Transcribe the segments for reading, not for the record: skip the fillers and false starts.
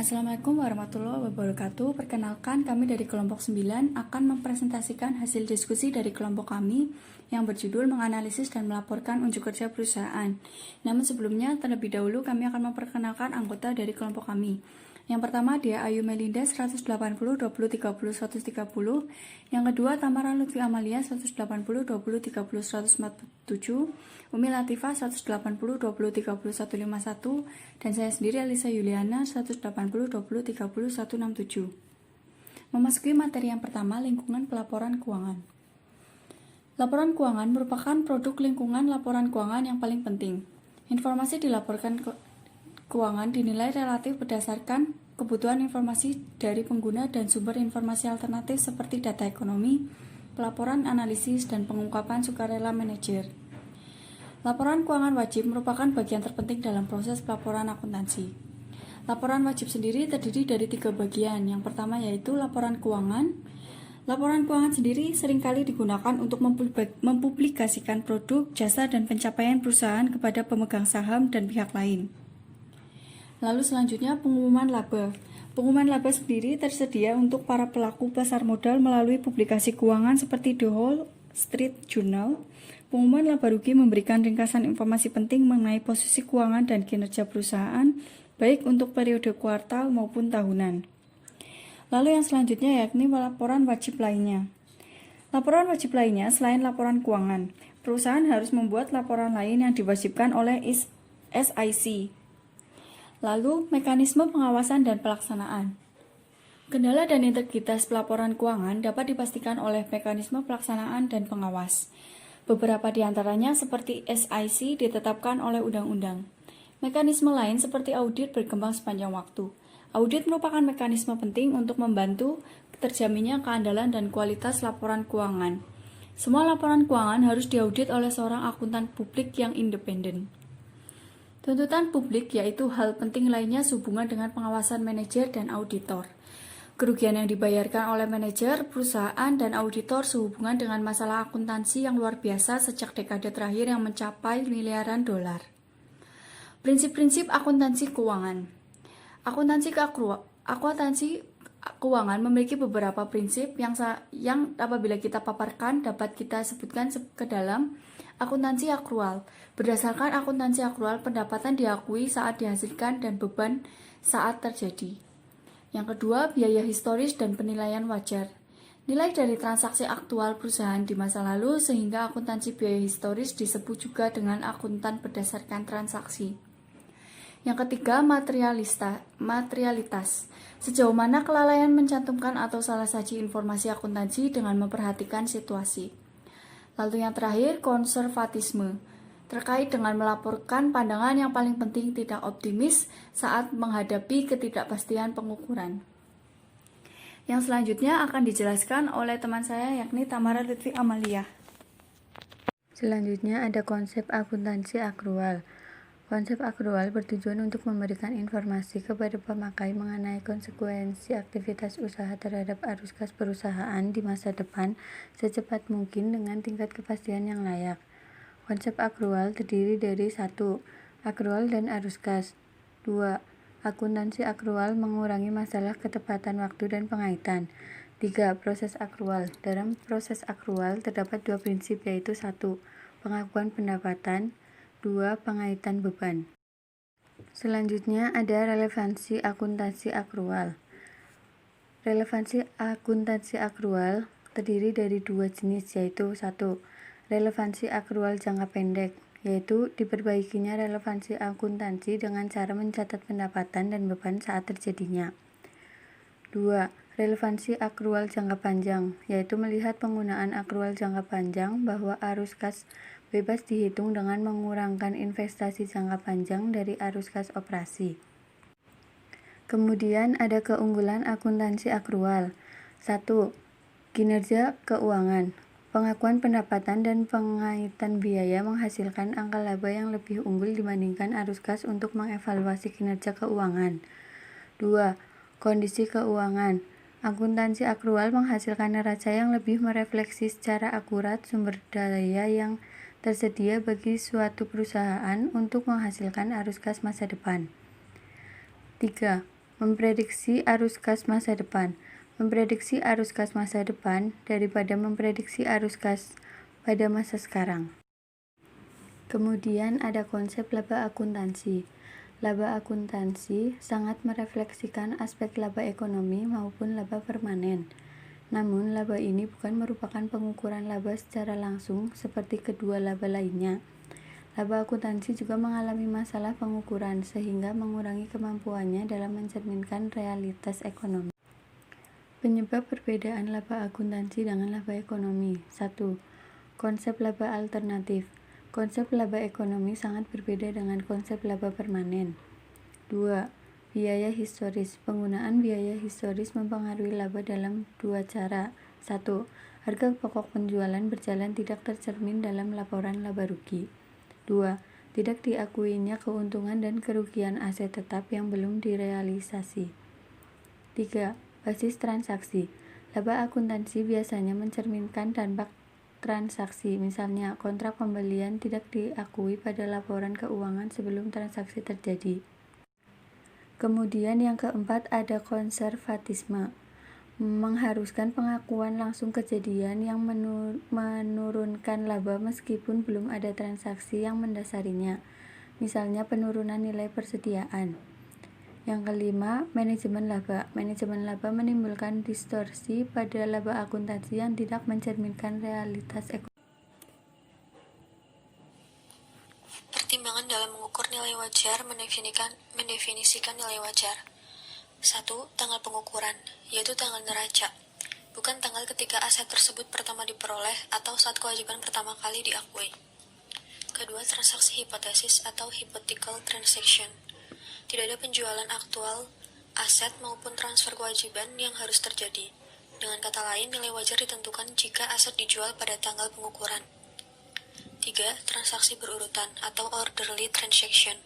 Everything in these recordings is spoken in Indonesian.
Assalamualaikum warahmatullahi wabarakatuh. Perkenalkan, kami dari kelompok 9 akan mempresentasikan hasil diskusi dari kelompok kami yang berjudul menganalisis dan melaporkan unjuk kerja perusahaan. Namun sebelumnya, terlebih dahulu kami akan memperkenalkan anggota dari kelompok kami. Yang pertama, dia Ayu Melinda 180 20 30 130. Yang kedua, Tamara Lutfi Amalia 180 20 30 147. Umi Latifah 180 20 30 151. Dan saya sendiri Alisa Yuliana 180 20 30 167. Memasuki materi yang pertama, lingkungan pelaporan keuangan. Laporan keuangan merupakan produk lingkungan laporan keuangan yang paling penting. Informasi dilaporkan keuangan dinilai relatif berdasarkan kebutuhan informasi dari pengguna dan sumber informasi alternatif seperti data ekonomi, pelaporan analisis, dan pengungkapan sukarela manajer. Laporan keuangan wajib merupakan bagian terpenting dalam proses pelaporan akuntansi. Laporan wajib sendiri terdiri dari 3 bagian. Yang pertama yaitu laporan keuangan. Laporan keuangan sendiri seringkali digunakan untuk mempublikasikan produk, jasa, dan pencapaian perusahaan kepada pemegang saham dan pihak lain. Lalu selanjutnya pengumuman laba. Pengumuman laba sendiri tersedia untuk para pelaku pasar modal melalui publikasi keuangan seperti The Wall Street Journal. Pengumuman laba rugi memberikan ringkasan informasi penting mengenai posisi keuangan dan kinerja perusahaan, baik untuk periode kuartal maupun tahunan. Lalu yang selanjutnya yakni laporan wajib lainnya. Laporan wajib lainnya selain laporan keuangan, perusahaan harus membuat laporan lain yang diwajibkan oleh SIC. Lalu, mekanisme pengawasan dan pelaksanaan. Kendala dan integritas pelaporan keuangan dapat dipastikan oleh mekanisme pelaksanaan dan pengawas. Beberapa di antaranya seperti SIC ditetapkan oleh undang-undang. Mekanisme lain seperti audit berkembang sepanjang waktu. Audit merupakan mekanisme penting untuk membantu terjaminnya keandalan dan kualitas laporan keuangan. Semua laporan keuangan harus diaudit oleh seorang akuntan publik yang independen. Tuntutan publik yaitu hal penting lainnya sehubungan dengan pengawasan manajer dan auditor. Kerugian yang dibayarkan oleh manajer, perusahaan, dan auditor sehubungan dengan masalah akuntansi yang luar biasa sejak dekade terakhir yang mencapai miliaran dolar. Prinsip-prinsip akuntansi keuangan. Akuntansi keuangan memiliki beberapa prinsip yang apabila kita paparkan dapat kita sebutkan ke dalam. Akuntansi akrual. Berdasarkan akuntansi akrual, pendapatan diakui saat dihasilkan dan beban saat terjadi. Yang kedua, biaya historis dan penilaian wajar. Nilai dari transaksi aktual perusahaan di masa lalu sehingga akuntansi biaya historis disebut juga dengan akuntan berdasarkan transaksi. Yang ketiga, materialitas. Sejauh mana kelalaian mencantumkan atau salah saji informasi akuntansi dengan memperhatikan situasi. Lalu yang terakhir, konservatisme. Terkait dengan melaporkan pandangan yang paling penting tidak optimis saat menghadapi ketidakpastian pengukuran. Yang selanjutnya akan dijelaskan oleh teman saya yakni Tamara Lutfi Amalia. Selanjutnya ada konsep akuntansi akrual. Konsep akrual bertujuan untuk memberikan informasi kepada pemakai mengenai konsekuensi aktivitas usaha terhadap arus kas perusahaan di masa depan secepat mungkin dengan tingkat kepastian yang layak. Konsep akrual terdiri dari 1. Akrual dan arus kas. 2. Akuntansi akrual mengurangi masalah ketepatan waktu dan pengaitan. 3. Proses akrual. Dalam proses akrual terdapat 2 prinsip yaitu 1. Pengakuan pendapatan. 2. Pengaitan beban. Selanjutnya ada relevansi akuntansi akrual. Relevansi akuntansi akrual terdiri dari 2 jenis yaitu 1. Relevansi akrual jangka pendek, yaitu diperbaikinya relevansi akuntansi dengan cara mencatat pendapatan dan beban saat terjadinya. 2. Relevansi akrual jangka panjang, yaitu melihat penggunaan akrual jangka panjang bahwa arus kas bebas dihitung dengan mengurangkan investasi jangka panjang dari arus kas operasi. Kemudian ada keunggulan akuntansi akrual. 1. Kinerja keuangan. Pengakuan pendapatan dan pengaitan biaya menghasilkan angka laba yang lebih unggul dibandingkan arus kas untuk mengevaluasi kinerja keuangan. 2. Kondisi keuangan. Akuntansi akrual menghasilkan neraca yang lebih merefleksi secara akurat sumber daya yang tersedia bagi suatu perusahaan untuk menghasilkan arus kas masa depan. 3. Memprediksi arus kas masa depan. Memprediksi arus kas masa depan daripada memprediksi arus kas pada masa sekarang. Kemudian ada konsep laba akuntansi. Laba akuntansi sangat merefleksikan aspek laba ekonomi maupun laba permanen. Namun, laba ini bukan merupakan pengukuran laba secara langsung seperti kedua laba lainnya. Laba akuntansi juga mengalami masalah pengukuran sehingga mengurangi kemampuannya dalam mencerminkan realitas ekonomi. Penyebab perbedaan laba akuntansi dengan laba ekonomi. 1. Konsep laba alternatif. Konsep laba ekonomi sangat berbeda dengan konsep laba permanen. 2. Biaya historis. Penggunaan biaya historis mempengaruhi laba dalam dua cara. 1. Harga pokok penjualan berjalan tidak tercermin dalam laporan laba rugi. 2. Tidak diakuinya keuntungan dan kerugian aset tetap yang belum direalisasi. 3. Basis transaksi. Laba akuntansi biasanya mencerminkan dampak transaksi, misalnya kontrak pembelian tidak diakui pada laporan keuangan sebelum transaksi terjadi. Kemudian yang keempat ada konservatisme, mengharuskan pengakuan langsung kejadian yang menurunkan laba meskipun belum ada transaksi yang mendasarinya, misalnya penurunan nilai persediaan. Yang kelima, manajemen laba. Manajemen laba menimbulkan distorsi pada laba akuntansi yang tidak mencerminkan realitas ekonomi. Pertimbangan dalam mengukur nilai wajar mendefinisikan nilai wajar. 1. Tanggal pengukuran, yaitu tanggal neraca, bukan tanggal ketika aset tersebut pertama diperoleh atau saat kewajiban pertama kali diakui. Kedua, transaksi hipotesis atau hypothetical transaction. Tidak ada penjualan aktual aset maupun transfer kewajiban yang harus terjadi. Dengan kata lain, nilai wajar ditentukan jika aset dijual pada tanggal pengukuran. 3. Transaksi berurutan atau orderly transaction.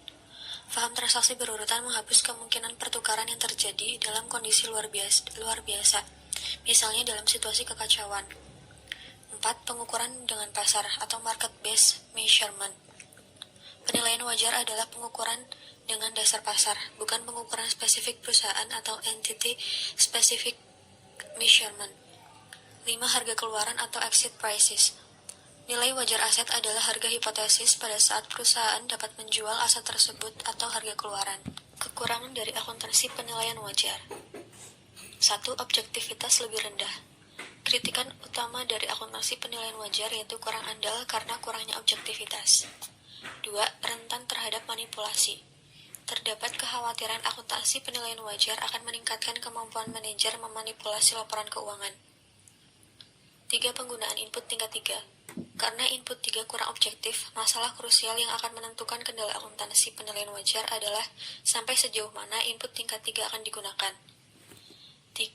Faham transaksi berurutan menghapus kemungkinan pertukaran yang terjadi dalam kondisi luar biasa, misalnya dalam situasi kekacauan. 4. Pengukuran dengan pasar atau market-based measurement. Penilaian wajar adalah pengukuran dengan dasar pasar, bukan pengukuran spesifik perusahaan atau entity specific measurement. 5. Harga keluaran atau exit prices. Nilai wajar aset adalah harga hipotesis pada saat perusahaan dapat menjual aset tersebut atau harga keluaran. Kekurangan dari akuntansi penilaian wajar. 1. Objektivitas lebih rendah. Kritikan utama dari akuntansi penilaian wajar yaitu kurang andal karena kurangnya objektivitas. 2. Rentan terhadap manipulasi. Terdapat kekhawatiran akuntansi penilaian wajar akan meningkatkan kemampuan manajer memanipulasi laporan keuangan. 3. Penggunaan input tingkat 3. Karena input 3 kurang objektif, masalah krusial yang akan menentukan kendala akuntansi penilaian wajar adalah sampai sejauh mana input tingkat 3 akan digunakan. 4.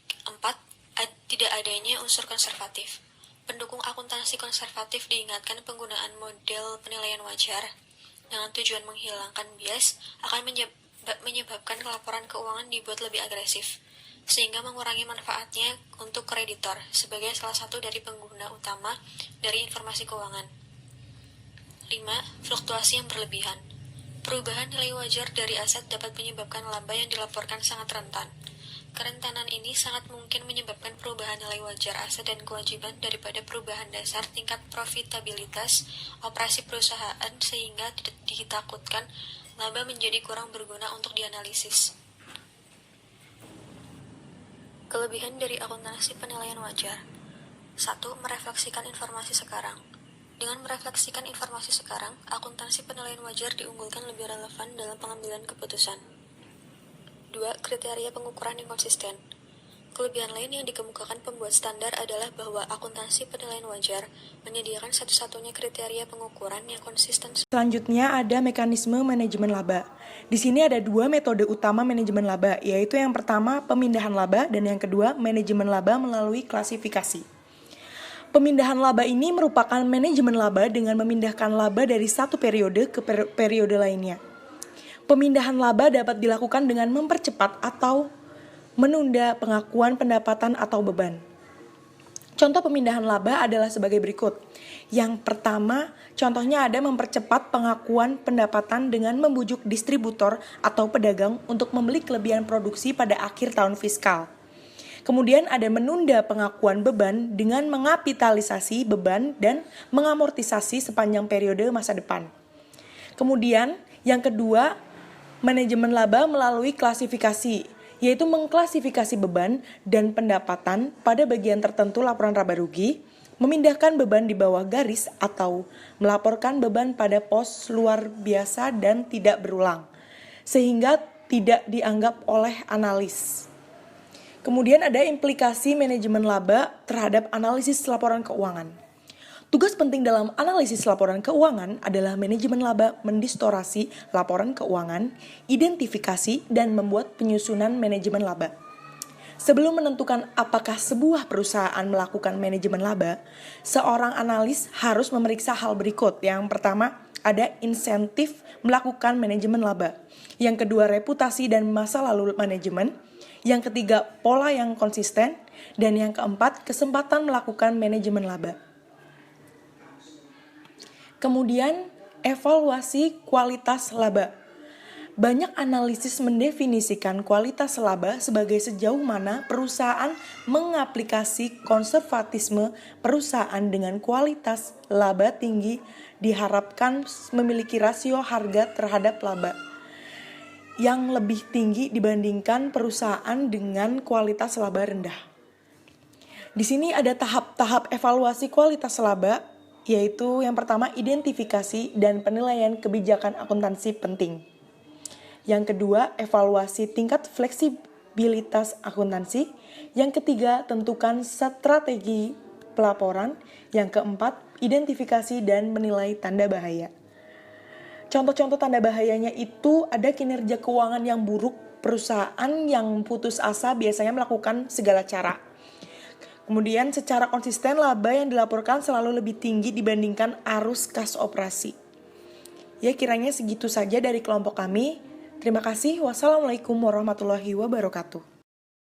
Tidak adanya unsur konservatif. Pendukung akuntansi konservatif diingatkan penggunaan model penilaian wajar dengan tujuan menghilangkan bias akan menyebabkan laporan keuangan dibuat lebih agresif, sehingga mengurangi manfaatnya untuk kreditor sebagai salah satu dari pengguna utama dari informasi keuangan. 5. Fluktuasi yang berlebihan. Perubahan nilai wajar dari aset dapat menyebabkan laba yang dilaporkan sangat rentan. Kerentanan ini sangat mungkin menyebabkan perubahan nilai wajar aset dan kewajiban daripada perubahan dasar tingkat profitabilitas operasi perusahaan sehingga ditakutkan laba menjadi kurang berguna untuk dianalisis. Kelebihan dari akuntansi penilaian wajar. 1. Merefleksikan informasi sekarang. Dengan merefleksikan informasi sekarang, akuntansi penilaian wajar diunggulkan lebih relevan dalam pengambilan keputusan. 2. Kriteria pengukuran yang konsisten. Kelebihan lain yang dikemukakan pembuat standar adalah bahwa akuntansi penilaian wajar menyediakan satu-satunya kriteria pengukuran yang konsisten. Selanjutnya ada mekanisme manajemen laba. Di sini ada dua metode utama manajemen laba, yaitu yang pertama pemindahan laba dan yang kedua manajemen laba melalui klasifikasi. Pemindahan laba ini merupakan manajemen laba dengan memindahkan laba dari satu periode ke periode lainnya. Pemindahan laba dapat dilakukan dengan mempercepat atau menunda pengakuan pendapatan atau beban. Contoh pemindahan laba adalah sebagai berikut. Yang pertama, contohnya ada mempercepat pengakuan pendapatan dengan membujuk distributor atau pedagang untuk membeli kelebihan produksi pada akhir tahun fiskal. Kemudian ada menunda pengakuan beban dengan mengapitalisasi beban dan mengamortisasi sepanjang periode masa depan. Kemudian, yang kedua, manajemen laba melalui klasifikasi, yaitu mengklasifikasi beban dan pendapatan pada bagian tertentu laporan laba rugi, memindahkan beban di bawah garis atau melaporkan beban pada pos luar biasa dan tidak berulang, sehingga tidak dianggap oleh analis. Kemudian ada implikasi manajemen laba terhadap analisis laporan keuangan. Tugas penting dalam analisis laporan keuangan adalah manajemen laba mendistorasi laporan keuangan, identifikasi, dan membuat penyusunan manajemen laba. Sebelum menentukan apakah sebuah perusahaan melakukan manajemen laba, seorang analis harus memeriksa hal berikut. Yang pertama, ada insentif melakukan manajemen laba. Yang kedua, reputasi dan masa lalu manajemen. Yang ketiga, pola yang konsisten. Dan yang keempat, kesempatan melakukan manajemen laba. Kemudian, evaluasi kualitas laba. Banyak analisis mendefinisikan kualitas laba sebagai sejauh mana perusahaan mengaplikasi konservatisme. Perusahaan dengan kualitas laba tinggi diharapkan memiliki rasio harga terhadap laba yang lebih tinggi dibandingkan perusahaan dengan kualitas laba rendah. Di sini ada tahap-tahap evaluasi kualitas laba, yaitu yang pertama identifikasi dan penilaian kebijakan akuntansi penting. Yang kedua, evaluasi tingkat fleksibilitas akuntansi. Yang ketiga, tentukan strategi pelaporan. Yang keempat, identifikasi dan menilai tanda bahaya. Contoh-contoh tanda bahayanya itu ada kinerja keuangan yang buruk, perusahaan yang putus asa biasanya melakukan segala cara. Kemudian secara konsisten laba yang dilaporkan selalu lebih tinggi dibandingkan arus kas operasi. Ya, kiranya segitu saja dari kelompok kami. Terima kasih. Wassalamualaikum warahmatullahi wabarakatuh.